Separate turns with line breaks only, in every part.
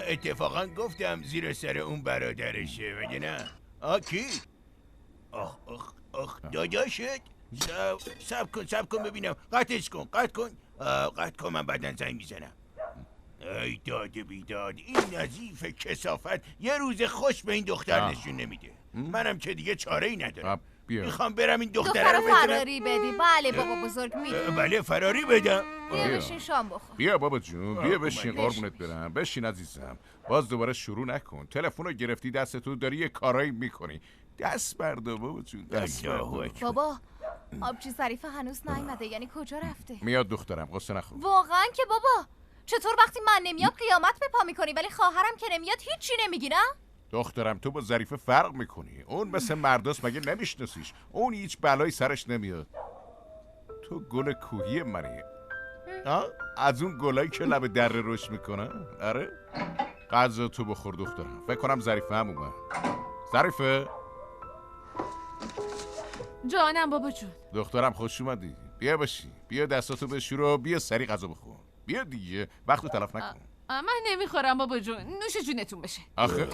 اتفاقا گفتم زیر سر اون برادرشه مگه نه؟ کی؟ آخ داداشت؟ سب کن ببینم. قطعش کن قطع کن من بعدن زنگ میزنم. ای داد بیداد، این نظیف کثافت یه روز خوش به این دختر نشون نمیده. منم که دیگه چاره ای ندارم. میخوام برم این دختر رو
فراری بدی. بله بابا بزرگ میده.
بله فراری بدم.
بیا بشین شام بخور.
بیا بابا جون، بیا بشین قربونت برم. بشین عزیزم. باز دوباره شروع نکن. تلفن رو گرفتی دستتو، داری یه کارایی میکنی. دست بردار بابا جون، دست بردار.
بابا آبجی ظریف هنوز نیومده، یعنی کجا رفته؟
میاد دخترم، قصه نخور.
واقعا که بابا چطور وقتی من نمیام قیامت به پا میکنی ولی خواهرم که نمیاد هیچی نمیگی نه؟
دخترم تو با ظریفه فرق میکنی. اون مثل مرداست، مگه نمیشناسیش؟ اون هیچ بلایی سرش نمیاد. تو گل کوهی منی. از اون گلایی که لب دره رشد میکنه. آره غذا تو بخور دخترم. فکر کنم ظریفه هم اومد. ظریفه
جانم بابا جون.
دخترم خوش اومدی. بیا باشی، بیا دستاتو بشور و بیا سری غذا بخور. بیا دیگه، وقتو تلف نکن.
من نمیخورم بابا جون، نوش جونتون بشه.
آخه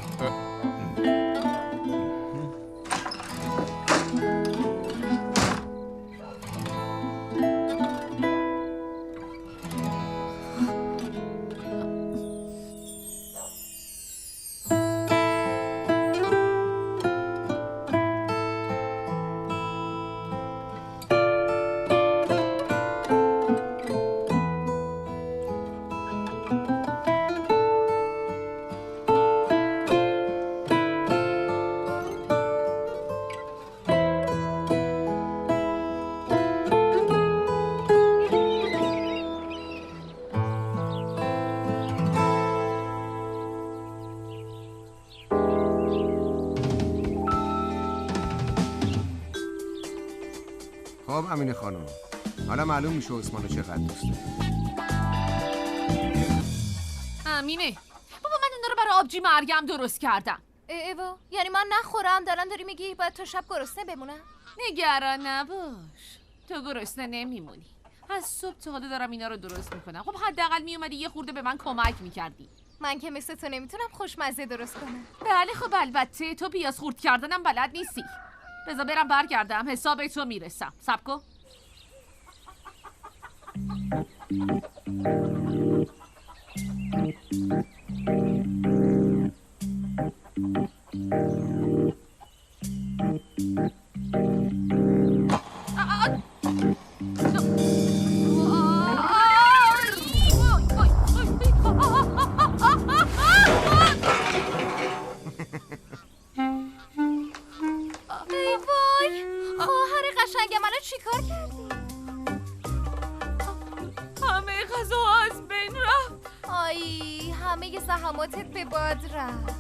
خب امینه خانم، حالا معلوم میشه عثمانو چقدر دوست داره.
امینه بابا من اونا رو برای آبجی مریم درست کردم.
ایوا یعنی من نخورم؟ داری میگی باید تا شب گرسنه بمونم؟
نگران نباش، تو گرسنه نمیمونی. از صبح تا حالا دارم اینا رو درست میکنم. خب حداقل میومدی یه خورده به من کمک میکردی.
من که مثل تو نمیتونم خوشمزه درست کنم.
بله خب البته تو پیاز خورد کردنم بلد نیستی. بذار برم برگردم، حساب تو میرسم. صبر کن.
زحماتت به باد رفت.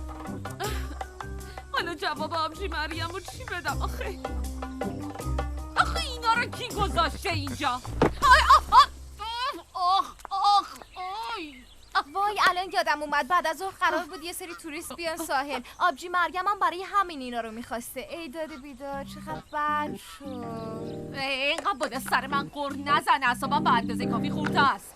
حالا جواب آبجی مریم رو چی بدم آخه اینا رو کی گذاشته اینجا؟
وای الان یادم اومد بعد از ظهر قرار بود یه سری توریست بیان ساحل. آبجی مریم هم برای همین اینا رو میخواسته. ای داده بیدار چقدر بد شد.
اینقدر باید سر من قر نزن، اعصابم به اندازه کافی خورده است.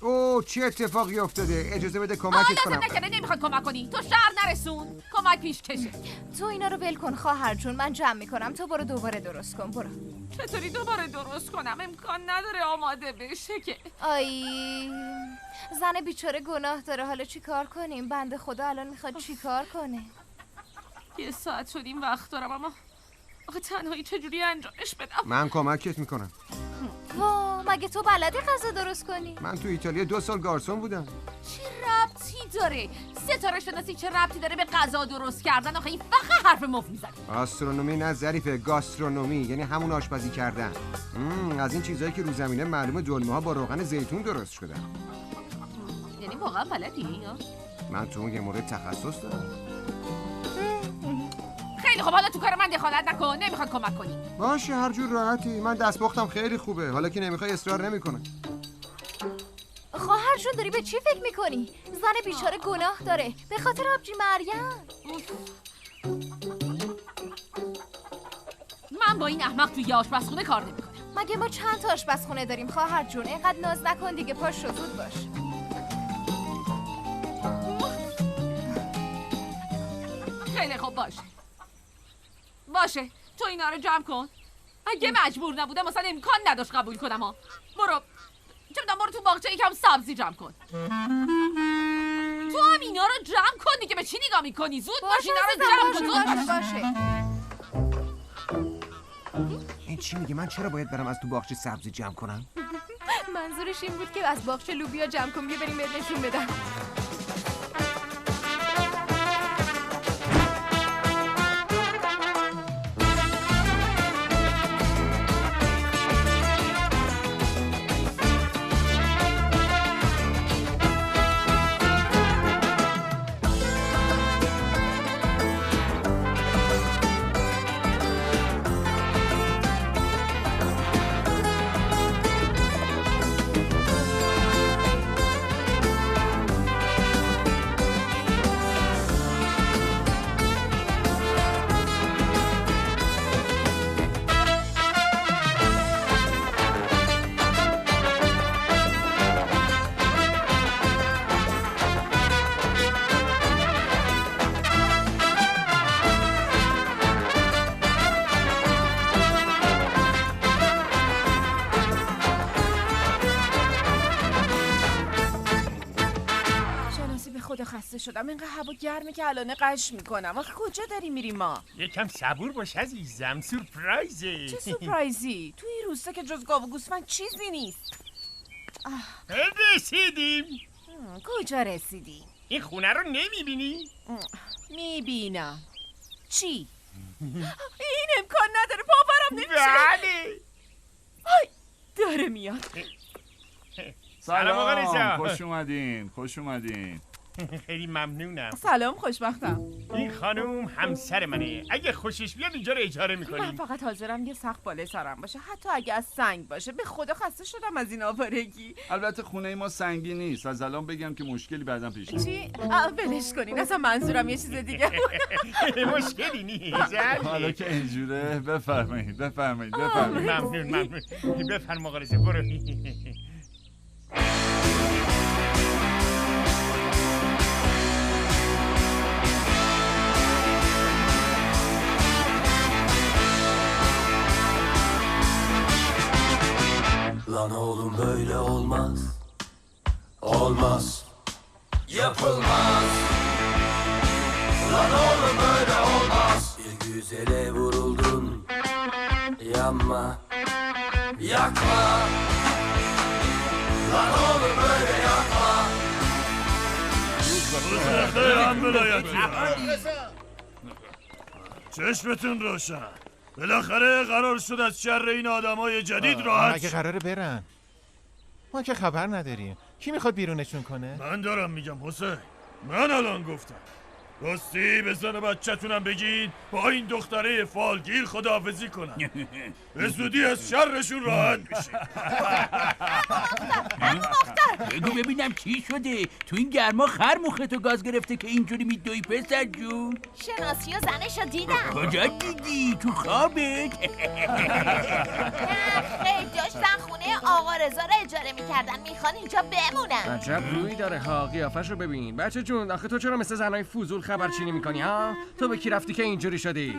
اوه چه اتفاقی افتاده؟ اجازه بده کمکت کنم.
نکنه نمیخواد کمک کنی. تو شهر نرسون، کمک پیش کشه.
تو اینا رو ول کن خواهر جون، من جمع میکنم. تو برو دوباره درست کن. برو.
چطوری دوباره درست کنم؟ امکان نداره آماده بشه که.
آی زن بیچاره گناه داره. حالا چی کار کنیم؟ بنده خدا الان میخواد چی کار کنه؟
یه ساعت شد این وقت دارم اما آخه تنهایی چجوری انجامش بدم؟
من کمکت میکنم.
وا مگه تو بلدی غذا درست کنی؟
من تو ایتالیا 2 سال گارسون بودم.
چه ربطی داره؟ ستاره شناسی چه ربطی داره به غذا درست کردن؟ آخه این فقط حرف مفت میزنه.
آسترونومی نه ظریفه، گاسترونومی، یعنی همون آشپزی کردن. از این چیزایی که رو زمینه معلومه دلمه ها با روغن زیتون درست شدن.
یعنی واقعا بلدی؟
من تو اون یه مورد تخصص دارم.
خیلی خب حالا تو کار من دخالت نکن. نمیخواد کمک کنی.
باشه هر جور راحتی. من دستپختم خیلی خوبه. حالا که نمیخوای اصرار نمیکنم.
خواهر جون داری به چی فکر میکنی؟ زن بیچاره گناه داره به خاطر آبجی مریم.
من با این احمق توی آشپزخونه کار نمیکنم.
مگه ما چند تا آشپزخونه داریم خواهر جون؟ اینقدر ناز نکن دیگه، پاش رو زود باش.
خیلی خوب باشه تو اینا رو جمع کن. اگه مجبور نبودم مثلا امکان نداشت قبول کنم ها. برو تو باغچه یکم سبزی جمع کن. تو هم اینا رو جمع کن دیگه، به چی نگاه میکنی؟ زود باش اینا رو جمع کن.
باشه.
این چی میگه؟ من چرا باید برم از تو باغچه سبزی جمع کنم؟
منظورش این بود که از باغچه لوبیا جمع کن، بیا بریم بهت نشون بدم.
خسته شدم، اینقدر هوا گرمه که الان قش میکنم. آخه کجا داری میری ما؟
یکم صبور باش عزیزم، سورپرایزه.
چه سورپرایزی؟ تو این روستا که جز گاو و گوسفند چیزی نیست.
رسیدیم.
کجا رسیدیم؟
این خونه رو نمیبینی؟
میبینم. چی؟ این امکان نداره، باورم نمیشه.
بله.
آی داره میاد.
سلام آقا رضا.
خوش اومدین.
خیلی ممنونم.
سلام، خوشبختم.
این خانوم همسر منه. اگه خوشش بیاد اینجا رو اجاره
من
میکنیم.
فقط حاضرم یه سقف بالای سرم باشه، حتی اگه از سنگ باشه. به خدا خسته شدم از این آوارگی.
البته خونه ما سنگی نیست. از الان بگم که مشکلی بعداً پیش میاد.
چی؟ ولش کنین، اصلا منظورم یه چیز دیگه بود.
مشکلی نیست.
حالا که اینجوره بفرمایید.
ممنون. بفرما آقا رضا، برو.
Lan oğlum böyle olmaz. Olmaz. Yapılmaz. Lan oğlum böyle olmaz. Bir güzele vuruldun. Yanma. Yakma. Lan oğlum böyle yakma.
چشمتون روشن. بالاخره قرار شد از شر این آدمای جدید راحت
مگه قراره برن؟ ما که خبر نداریم. کی میخواد بیرونشون کنه؟
من دارم میگم حسین، من الان گفتم. راستی به زن بچه‌تونم بگید با این دختره فالگیر خداحافظی کنن. به زودی از شرشون راحت میشه.
بگو ببینم چی شده؟ تو این گرما خر مختو گاز گرفته که اینجوری میدوی پسر جون؟
شناسی و زنشو دیدم.
کجا دیدی؟ تو خوابت؟
خیلی داشتن خونه آقا رضا رو اجاره میکردن، میخوان اینجا بمونن.
عجب روی داره ها، قیافش رو ببین. بچه جون آخه تو چرا مثل زنای فضول خبرچینی میکنی ها؟ تو به کی رفتی که اینجوری شدی؟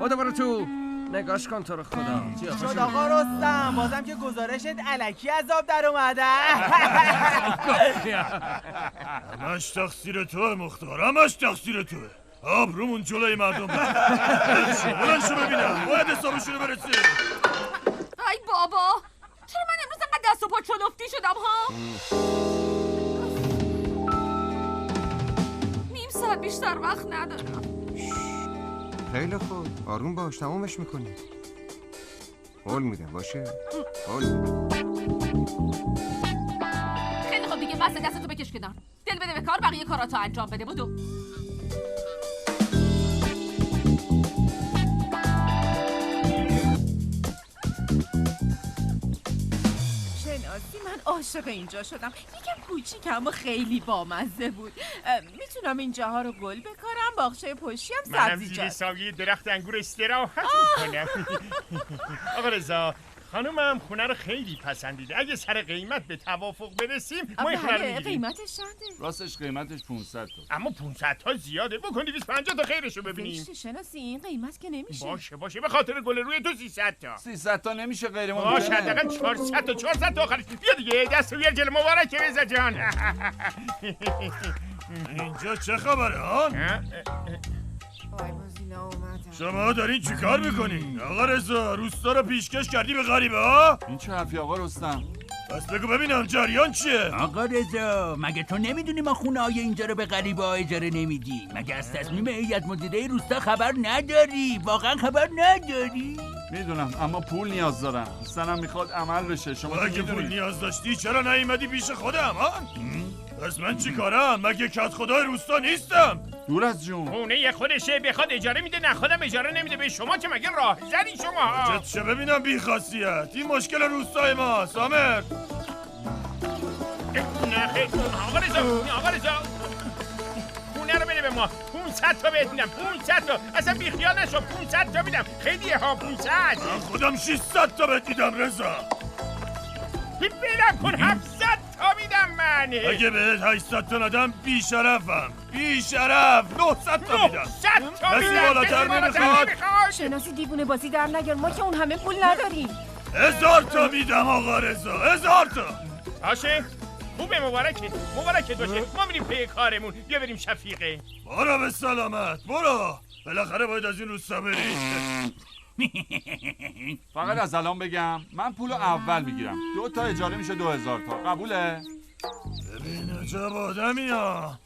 برو تو نگاش کن تو رو خدا.
شد آقا رستم، بازم که گزارشت الکی از آب در اومده.
همش تقصیر توه مختار، همش تقصیر توه. آبرومون جلوی مردم بلنشو ببینم، باید حسابشونو برسه.
ای بابا، چرا من امروز انقدر دست و پا چلفتی شدم ها؟ نیم ساعت بیشتر وقت ندارم.
خیلی خوب، آروم باش، تمومش میکنی. قول میدم باشه. قول میدم.
خیلی خوب دیگه، بس دستتو بکش کنار. دل بده به کار، بقیه کاراتو انجام بده. بدو.
من عاشق اینجا شدم. یکم کوچیک اما خیلی بامزه بود. میتونم اینجاها رو گل بکارم، باغچه پشتی هم سبزیجات.
منم زیر سایه درخت انگور استراحت میکنم. آقا رضا، خانومم خونه رو خیلی پسندیده. اگه سر قیمت به توافق برسیم ما این خونه رو میگیریم.
قیمتش چنده؟
راستش قیمتش 500 تا.
اما 500 تا زیاده. بکن 250 تا خیرشو ببینیم.
شناسی این قیمت که نمیشه.
باشه به خاطر گل روی تو 300 تا.
300 تا نمیشه غیر ممکنه.
باشه حداقل 400 تا آخرش. بیا دیگه دست بیار جلو مبارکه رضا جان.
اینجا چه خبره آن؟ شما دارین چی کار میکنین؟ آقا رضا روستا رو پیشکش کردی به غریبه ها؟
این چه حرفی آقا رستم؟
پس بگو ببینم جریان چیه؟
آقا رضا مگه تو نمیدونی ما خونه های اینجا رو به غریبه ها اجاره نمیدیم؟ مگه از تصمیم هیئت مدیره روستا خبر نداری؟ واقعا خبر نداری؟
میدونم اما پول نیاز دارم. زنم میخواد عمل بشه. شما
اگه پول نیاز داشتی چرا نیومدی پیش خودم ها؟ پس من چی کارم؟ مگه کت خدای روستا نیستم؟
دور از جون.
خونه خودشه بخواد اجاره میده نه خودم اجاره نمیده به شما که مگه راه زنی شما؟
چه ببینم بی خاصیت. این مشکل روستای ما سامر.
نه خیلی آقا رضا خونه رو بده به ما. 500 تا بهت میدم. 500 تا اصلا بی خیال نشو. 500 تا میدم. خیلیه ها 500.
من خودم 600 تا بهت میدم رضا.
بلم کن 700 تا میدم من.
اگه بهت 800 تا ندم بی شرفم. بی شرف 900 تا میدم.
900 تا میدم.
بالاتر نمیخواد.
شناسی دیوونه بازی در نیار ما که اون همه پول نداریم.
1000 تا میدم آقا رضا. 1000 تا.
باشه خوبه مبارکه باشه. ما میریم پی کارمون. بیا بریم شفیقه.
برو به سلامت برو. بالاخره باید از این روستا بری.
فقط از الان بگم من پولو اول میگیرم. 2 تا اجاره میشه 2000 تا. قبوله؟
ببین عجب آدمی ها.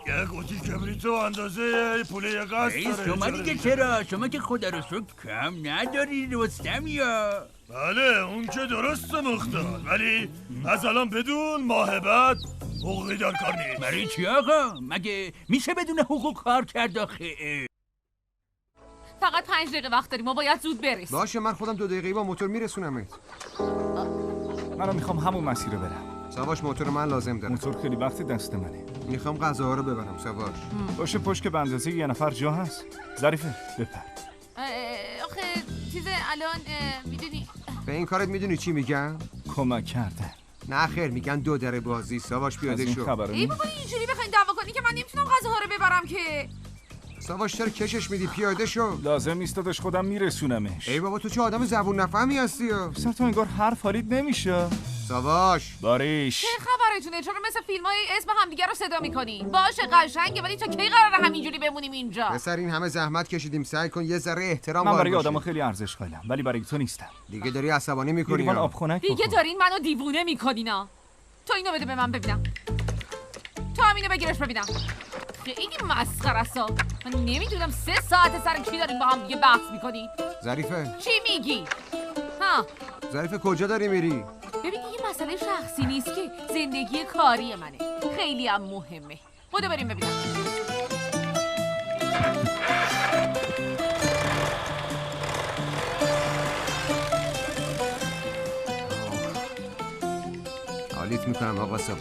یه قوطی کبریتو اندازه پول یه قصد داره.
شما دیگه چرا؟ شما که خدا رو شکر کم نداری رستمی ها.
بله اون که درسته مختار. ولی از الان بدون ماه بعد حقوقی در کار نیست.
برای چی آقا؟ مگه میشه بدون حقوق کار کرد آخه؟
فقط 5 دقیقه وقت داریم. ما باید زود برسیم.
باشه من خودم 2 دقیقه با موتور میرسونمت.
منو میخوام همون مسیر رو برم.
سواش موتور من لازم داره.
موتور خیلی وقت دست منه.
میخوام غذاها رو ببرم سواش.
باشه پشت که به اندازه یه نفر جا هست. ظریفه بپر.
آخه چیز الان میدونی
به این کارت میدونی چی میگن؟
کمک کردن.
نه خیر میگن 2 دره بازی. سواش پیاده شو.
ای بابا اینجوری بخواین دعوا کنی که من نمیتونم غذاها رو ببرم که.
سواش چرا کشش میدی؟ پیاده شو.
لازم نیست داداش خودم میرسونمش.
ای بابا تو چه آدم زبون نفهمی هستی؟
سر تو انگار حرف حالیت نمیشه.
سواش
باریش
چه خبرتونه؟ چرا مثل فیلم‌های اسم همدیگه رو صدا می‌کنین؟ باشه قشنگه ولی تا کی قراره همینجوری بمونیم اینجا؟
پسر این همه زحمت کشیدیم سعی کن یه ذره احترام
من برای آدم‌ها خیلی ارزش قائلم ولی برای تو نیستم.
دیگه داری عصبانی می‌کنی.
دیگه دارین منو دیوونه می‌کنینا. تو اینو بده به من ببینم. تو همینو بگیرش ببینم. خیلی مسخره است. من نمیدونم 3 ساعت سر چی دارین با هم دیگه بحث می‌کنین.
ظریفه
چی میگی؟ ها
ظریفه کجا داری میری؟
ببین یه مسئله شخصی نیست که زندگی کاری منه. خیلی هم مهمه. بودو بریم ببینم.
حالیت میکنم آقا سواش.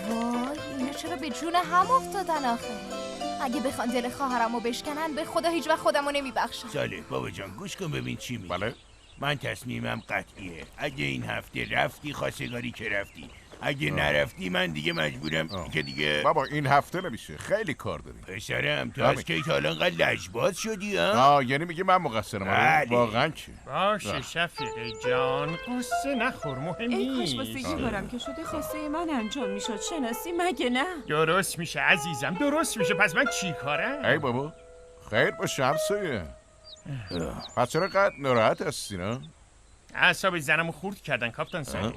وای اینا چرا به جون هم افتادن آخه؟ اگه بخوان دل خواهرمو بشکنن به خدا هیچ وقت خودمو نمیبخشم.
ساله بابا جان گوش کن ببین چی میگه.
بله
من تصمیمم قطعیه. اگه این هفته رفتی خواستگاری که رفتی. اگه نرفتی من دیگه مجبورم که دیگه
بابا این هفته نمیشه خیلی کار داریم.
پسرم تو از کی تا الان قد لجباز شدی ها؟
یعنی میگه من مقصرم. واقعا چی؟
باشه شفیقه جان قصه نخور مهم
ای کاش
نیست.
واسه کارم که شده خواسته من انجام میشد. شناسی مگه نه؟
درست میشه عزیزم درست میشه. پس من چی کارم؟
ای بابا خیر باشه همسایه. پس چرا قد ناراحت هستی نه؟
اعصاب زنمو خورد کردن کاپتان سعید.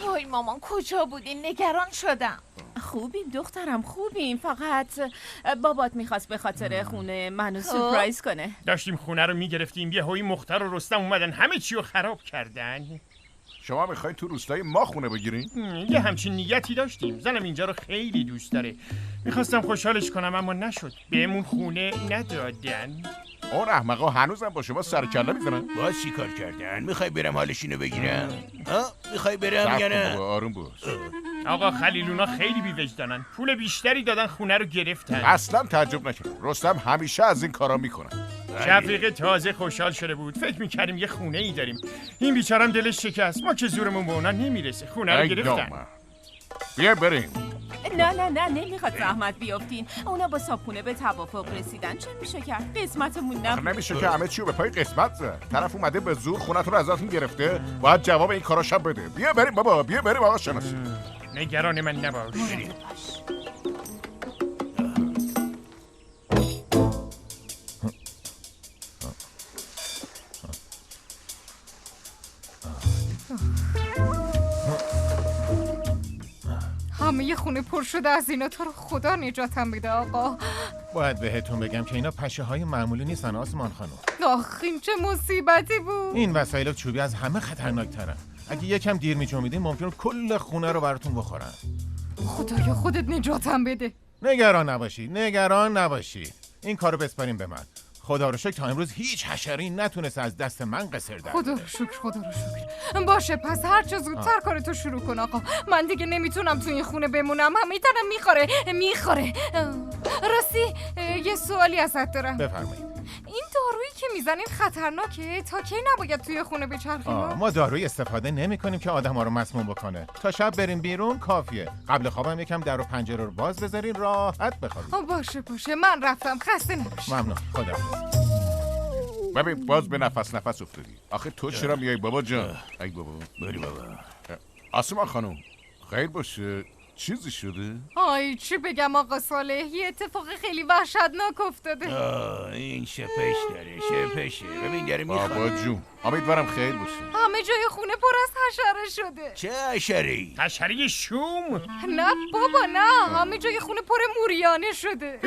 وای مامان کجا بودین؟ نگران شدم. خوبیم دخترم خوبیم. فقط بابات میخواست به خاطر خونه منو سورپرایز کنه.
داشتیم خونه رو میگرفتیم یه هوی مختار و رستم اومدن همه چی رو خراب کردن.
شما میخواین تو روستای ما خونه بگیرین؟
یه همچین نیتی داشتیم. زنم اینجا رو خیلی دوست داره. میخواستم خوشحالش کنم اما نشد. بهمون خونه ندادن.
اون احمقا هنوزم با شما سرکله میزنن؟
باز چی کار کردن؟ میخوای برم حالشینو بگیرم؟ میخوای برم یا نه؟
آروم باش.
آقا خلیلونا خیلی بی‌وجدانن. پول بیشتری دادن خونه رو گرفتن.
اصلا تعجب نکن. رستم همیشه از این کارا میکنه.
شفیق تازه خوشحال شده بود. فکر میکردیم یه خونه ای داریم. این بیچارم دلش شکست. ما که زورمون به اونا نمیرسه. خونه رو گرفتن.
بیا بریم.
نه نمیخواد زحمت بیافتین. اونا با صاحبخونه به توافق رسیدن. چه میشه کرد؟ قسمتمون نبود.
نمیشه که همه چیو به پای قسمت زد. طرف اومده به زور خونتون رو ازتون گرفته. باید جواب این کاراشم بده. بیا بریم بابا. بیا بریم آقا شناسی.
نگران من نباش.
همه خونه پر شده از اینا. تو رو خدا نجاتم بده آقا.
باید بهتون بگم که اینا پشه های معمولی نیستن آسمان خانم.
آخ این چه مصیبتی بود.
این وسایل چوبی از همه خطرناک‌ترن. اگه یکم دیر می‌جنبیدین ممکنه کل خونه رو براتون بخورن.
خدایا خودت نجاتم بده.
نگران نباشید. این کارو بسپاریم به من. خدا رو شکر تا امروز هیچ حشره‌ای نتونست از دست من قصر در
خدا رو شکر. باشه پس هر چه زودتر کارتو شروع کن آقا. من دیگه نمیتونم تو این خونه بمونم. همیتونم میخوره. راستی یه سوالی ازت دارم.
بفرمایید.
این دارویی که میزنین خطرناکه؟ تا کی نباید توی خونه بچرخیم؟
ما دارویی استفاده نمی‌کنیم که آدم‌ها رو مسموم بکنه. تا شب بریم بیرون کافیه. قبل خوابم یکم در و پنجره رو باز بذارین راحت بخوابید.
باشه من رفتم. خسته نباشی.
ممنون. خدا.
ببین باز به نفس افتادی. آخه تو چرا میای بابا جان؟ ای بابا.
بری بابا.
آسمان خانم خیر باشه. چیزی شده؟
آی چی بگم آقا صالح. یه اتفاق خیلی وحشتناک افتاده.
این شپشه. ببین داره میخواد.
بابا جون امیدوارم خیر باشه.
همه جای خونه پر از حشره شده.
چه حشره‌ای؟
حشره شوم؟
نه بابا نه. همه جای خونه پر موریانه شده.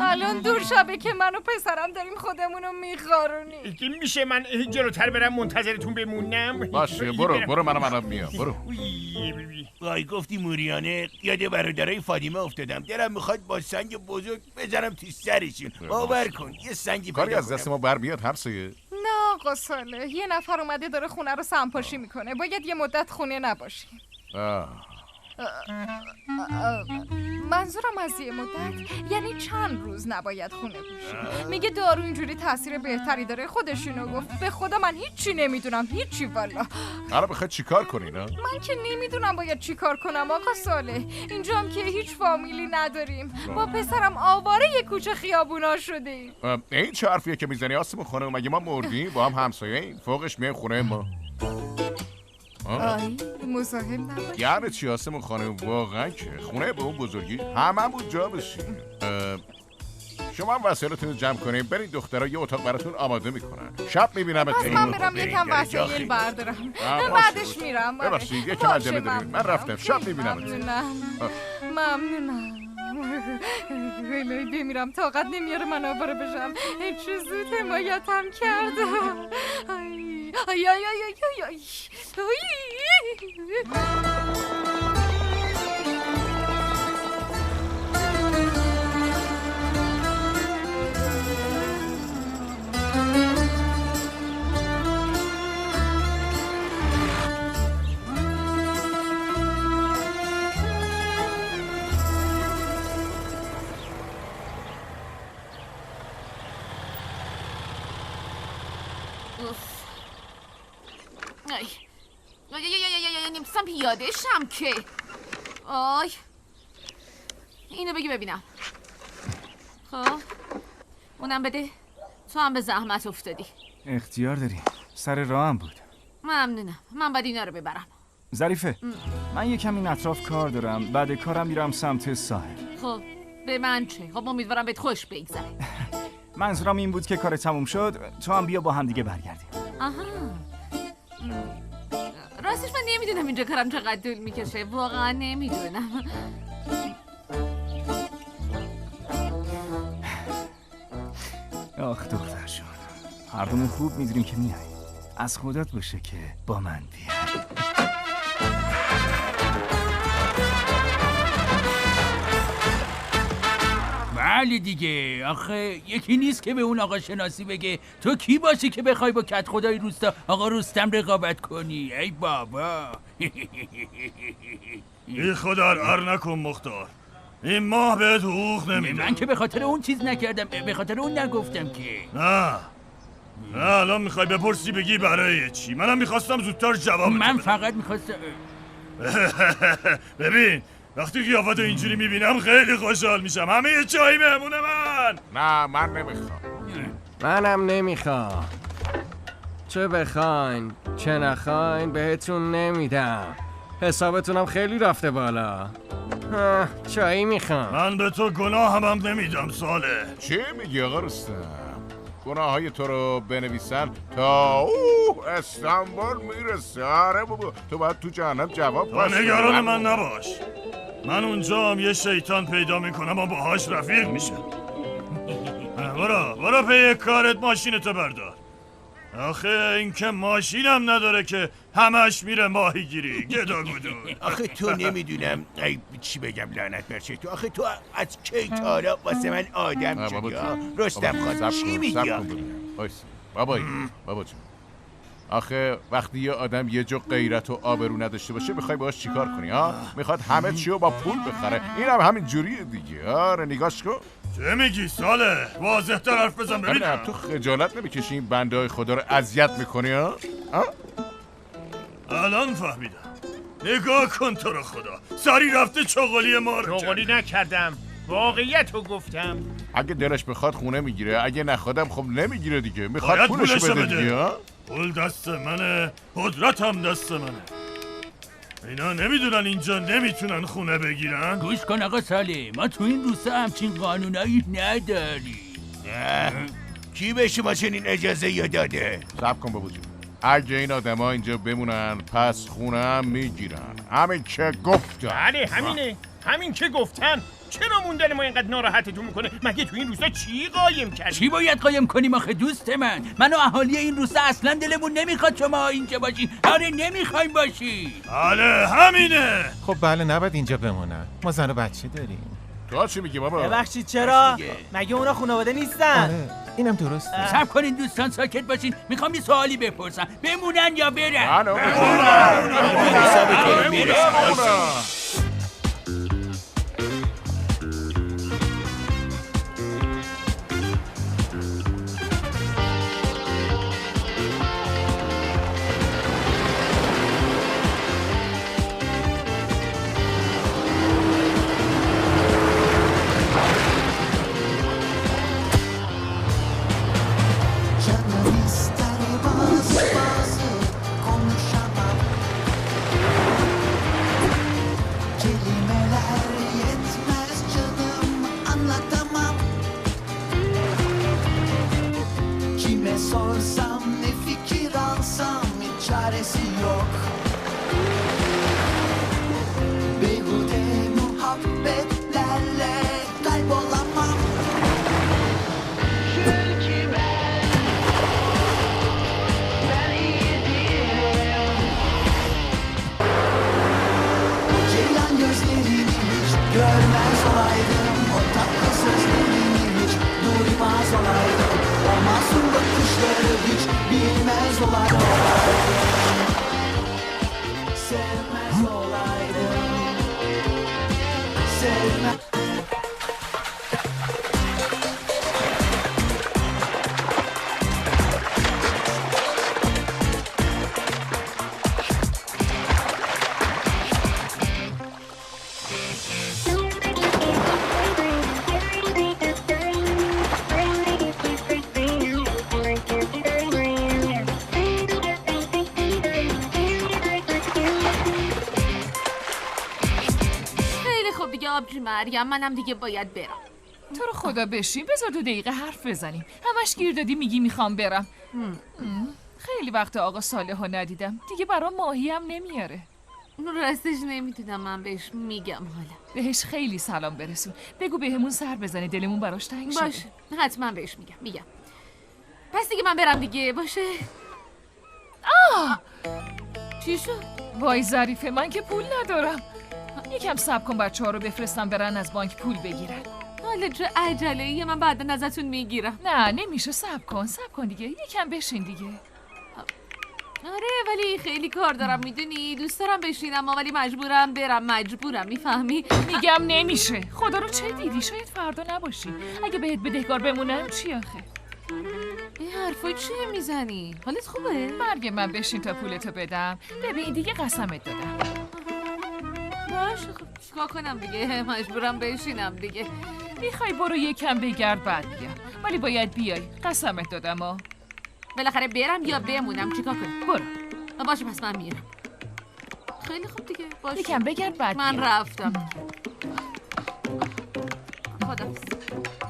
الان 2 شبه که من و پسرم داریم خودمونو میخارونیم.
میشه من جلوتر برم منتظرتون بمونم؟
باشه برو منم میام. برو.
وای گفتی موریانه یاد برادرای فاطمه افتادم. دلم میخواد با سنگ بزرگ بزنم تو سرشون. باور کن یه سنگی
کاری از دست ما بر بیاد همسایه.
نه آقا صالح. یه نفر اومده داره خونه رو سمپاشی میکنه. باید یه مدت خونه نباشیم. منظورم از یه مدت یعنی چند روز نباید خونه باشیم. میگه دارو اینجوری تاثیر بهتری داره. خودشونو گفت. به خدا من هیچی نمیدونم. هیچی والا.
حالا بخواد چیکار کنین؟
من که نمیدونم باید چیکار کنم آقا صالح. اینجا هم که هیچ فامیلی نداریم. با پسرم آواره یه کوچه خیابونا شدیم.
این چه حرفیه که میزنی آسمون خانم؟ مگه ما مردیم؟ با هم همسایه‌ایم. فوقش میایم خونه ما.
مزاحم نباش.
یعنی چی آسمون خانم؟ واقعا که خونه به اون بزرگی هممون جا بشیم. شما هم وسایلتون رو جمع کنین. برین دخترها یه اتاق براتون آماده میکنن. شب میبینم.
پس من برم یکم وسایل بردارم. بعدش میرم.
ببخشید یکم عجله داریم. من رفتم. شب میبینم.
ممنونم. الهی بمیرم. طاقت نمیاره من آواره بشم. چه زود حمایتم کرده.
نمیستم پیاده شم که. آی اینو بگی ببینم. خب اونم بده. تو هم به زحمت افتادی.
اختیار داری. سر راهم بود.
ممنونم. من باید اینا رو ببرم.
ظریفه من یکم این اطراف کار دارم. بعد کارم میرم سمت ساحل.
خب به من چه؟ خب امیدوارم بهت خوش بگذره.
منظورم این بود که کار تموم شد تو هم بیا با هم دیگه برگردیم.
آها. راستش من نمیدونم اینجا کارم چقدر طول میکشه. واقعا نمیدونم.
آخ دختر جون هر دومون خوب میدونیم که میای. از خودت باشه که با من بیای.
بله دیگه. آخه یکی نیست که به اون آقا شناسی بگه تو کی باشی که بخوای با کت خدای روستا آقا رستم رقابت کنی. ای بابا.
ای خدا ار نکن مختار، این ماه بهت حقوق نمیده.
من که به خاطر اون چیز نکردم، به خاطر اون نگفتم که.
نه الان میخوای بپرسی بگی برای چی؟ منم میخواستم زودتر جواب
من فقط میخواستم
ببین وقتی قیافت اینجوری میبینم خیلی خوشحال میشم. همه یه چایی مهمون من.
نه من نمیخوام.
منم نمیخوام. چه بخواین چه نخواین بهتون نمیدم. حسابتونم خیلی رفته بالا. چایی میخوام.
من به تو گناه هم نمیدم ساله.
چی میگی آقا رستم؟ گناه های تو رو بنویسن تا استانبول میرسه. آره بابا تو باید تو جهنم جواب
باشه. نگران من نباش، من اونجا هم یه شیطان پیدا میکنم و باهاش رفیق میشم. برو پی کارت، ماشینتو بردار. آخه این که ماشینم نداره که همش میره ماهیگیری. گداگودون.
آخه تو نمیدونم چی بگم لعنت برشه تو. آخه تو از کی تا حالا واسه من آدم شدی ها رستم خان؟ چی میگی
بابا جون آخه وقتی یه آدم یه جو غیرت و آبرو نداشته باشه میخوای باهاش چیکار کنی ها؟ میخواد همه چی رو با پول بخره. اینم همین جوریه دیگه. آره نگاش کن.
چه میگی ساله؟ واضح تر حرف بزن ببینم.
تو خجالت نمیکشی این بنده های خدا رو اذیت میکنی ها؟
الان فهمیدم. نگاه کن تو رو خدا، سری رفته چغلی ما رو.
چغلی نکردم، واقعیت رو گفتم.
اگه دلش بخواد خونه میگیره، اگه نخوادم خب نمیگیره دیگه. میخواد پولشو بده دیگه.
پول دست منه، قدرت هم دست منه. اینا نمیدونن اینجا نمیتونن خونه بگیرن؟
گوش کن آقا ساله، ما تو این روستا همچین قانونایی نداری.
کی به شما چنین اجازه یا داده؟
صبر کن بابا جون. اگه این آدم ها اینجا بمونن پس خونه هم میگیرن. همین که گفتم.
بله همینه، همین که گفتم. چرا موندن ما اینقدر ناراحتتون میکنه؟ مگه تو این روستا چی قایم کردی؟
چی باید قایم کنیم آخه دوست من و اهالی این روستا اصلا دلمون نمیخواد شما اینجا باشین. آره نمیخوایم باشی.
بله همینه.
خب بله نباید اینجا بمونن. ما زن و بچه داریم.
تو چی میگی بابا؟
ببخشید چرا؟ مگه اونا خانواده نیستن؟
آره اینم درسته.
صبر کنین دوستان ساکت باشین. میخوام یه سوالی بپرسم. بمونن یا برن؟
Sorsam ne fikir alsam hiç çaresi yok. Behude muhabbetlerle kaybolamam. Çünkü ben iyi değilim. Ceylan gözlerini hiç görmez olaydım. O tatlı sözlerini hiç duymaz olaydım. O masum bakışları hiç bilmez olaydım. Sevmez olaydım. Sevmez.
آبجی مریم منم دیگه باید برم.
تو رو خدا بشین بذار 2 دقیقه حرف بزنیم. همش گیر دادی میگی میخوام برم. خیلی وقت آقا صالحو ندیدم. دیگه برام ماهی هم نمیاره.
راستش نمیتونم من بهش میگم حالا.
بهش خیلی سلام برسون. بگو بهمون سر بزنه دلمون براش تنگ شده.
باشه حتما بهش میگم. پس دیگه من برم دیگه باشه. چی شد؟
وای ظریفه من که پول ندارم. یکم صبر کن بچه‌ها رو بفرستم برن از بانک پول بگیرن.
حالا چه عجله‌ایه، من بعدا ازتون میگیرم.
نه نمیشه، صبر کن دیگه، یکم بشین دیگه.
آره ولی خیلی کار دارم میدونی، دوست دارم بشینم ولی مجبورم برم، میفهمی؟
میگم نمیشه. خدا رو چه دیدی؟ شاید فردا نباشی. اگه بهت بدهکار بمونم چی آخه؟
این حرفا چیه میزنی؟ حالت خوبه؟
مرگ من بشین تا پولتو بدم. ببین دیگه قسمت دادم.
باشه خب چیکار کنم دیگه، مجبورم بشینم دیگه.
میخوای برو یکم بگرد بعد بیا، ولی باید بیای، قسمت دادم.
بالاخره برم یا بمونم، چیکار کنم؟
برو.
باشه پس من میرم. خیلی خوب دیگه، باشه.
یکم بگرد بعد
من
بیا.
رفتم. خداحافظ.